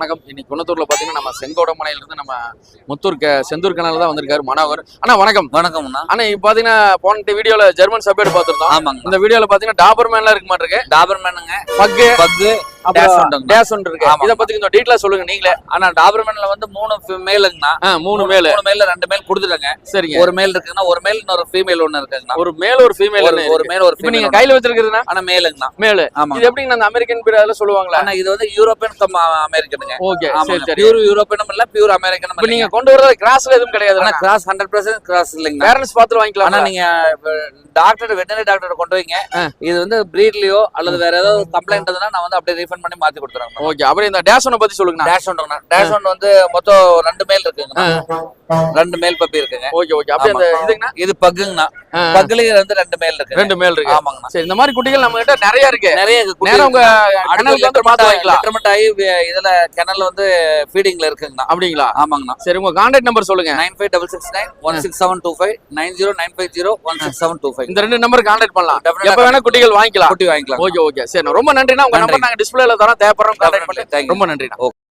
வணக்கம். இன்னைக்கு குணத்தூர்ல பாத்தீங்கன்னா நம்ம செங்கோடமலையில இருந்து நம்ம முத்தூர் செந்தூர் கனல் தான் வந்திருக்காரு மனோகர். அண்ணா வணக்கம். வணக்கம்ண்ணா. ஆனா இப்ப பாத்தீங்கன்னா போன வீடியோல ஜெர்மன் ஷெப்பர்ட் பாத்துருந்தோம். ஆமாங்க. இந்த வீடியோல பாத்தீங்கன்னா டாபர்மேன்லாம் இருக்க மாட்டிருக்கு. டாபர்மேனுங்க, பக்கு டேஷ் இருக்கு. இத பத்தி கொஞ்சம் டீடைலா சொல்லுங்க நீங்களே. ஆனா டாபர்மேன்ல வந்து 3 மேலுங்கண்ணா. 3 மேல் 2 மேல் கொடுத்துட்டாங்க. சரிங்க. ஒரு மேல் இருக்குன்னா ஒரு மேல் இன்னொரு ஃபீமேல் ஒன்னு இருக்குங்கண்ணா. ஒரு மேல் ஒரு ஃபீமேல் ஒரு மேல் ஒரு ஃபீமேல். நீங்க கையில வச்சிருக்கிறதுனா ஆனா மேலுங்கண்ணா. மேல். இது எப்படிங்க அந்த அமெரிக்கன் பீர் அதெல்லாம் சொல்லுவாங்களா? ஆனா இது வந்து யூரோப்பியன் கம் அமெரிக்கனுங்க. ஓகே சரி சரி. பியூர் யூரோப்பியனும் இல்ல பியூர் அமெரிக்கனும் இல்ல. நீங்க கொண்டு வரது கிராஸ்ல எதுவும் கிடையாது. ஆனா கிராஸ் 100% கிராஸ் இல்லைங்க. பேரண்ட்ஸ் பாத்து வாங்கிக்கலாம். ஆனா நீங்க டாக்டர் வெட்டனரி டாக்டர் கொண்டு வைங்க. இது வந்து பிரீட்லயோ அல்லது வேற ஏதாவது கம்ப்ளைண்ட் இருந்ததுன்னா நான் வந்து அப்படியே ரீஃபண்ட் பண்ணி மாத்தி கொடுத்துறேன். ஓகே. அப்புறம் இந்த டேஷ் ஒன் பத்தி சொல்லுங்க. டேஷ் ஒன் வந்து மொத்தம் 2 மேல் இருக்குங்க. 2 மேல் பப்பி இருக்குங்க. Okay okay. அப்படியே இந்த இதுங்கனா இது பக்குங்கண்ணா. பக்குலயே வந்து 2 மேல் இருக்கு. 2 மேல் இருக்கு. ஆமாங்கண்ணா. சரி, இந்த மாதிரி குட்டிகள் நம்ம கிட்ட நிறைய இருக்கு. நேரா உங்க கனல்ல வந்து பாத்து வாங்கிக்கலாம். லெட்டர்மென்ட் ஆகி இதுல கனல்ல வந்து ஃபீடிங்ல இருக்குங்கண்ணா. அப்படிங்களா? ஆமாங்கண்ணா. சரி, உங்க கான்டாக்ட் நம்பர் சொல்லுங்க. 9566916725 9095016725. இந்த 2 நம்பர் கான்டாக்ட் பண்ணலாம். எப்ப வேணா குட்டிகள் வாங்கிக்கலாம். குட்டி வாங்கிக்கலாம். Okay okay. சரி, ரொம்ப நன்றிண்ணா. உங்க நம்பர் நாங்க டிஸ்ப்ளேல தரோம். தேவைப்படுறோம் கான்டாக்ட் பண்ணி. ரொம்ப நன்றிண்ணா.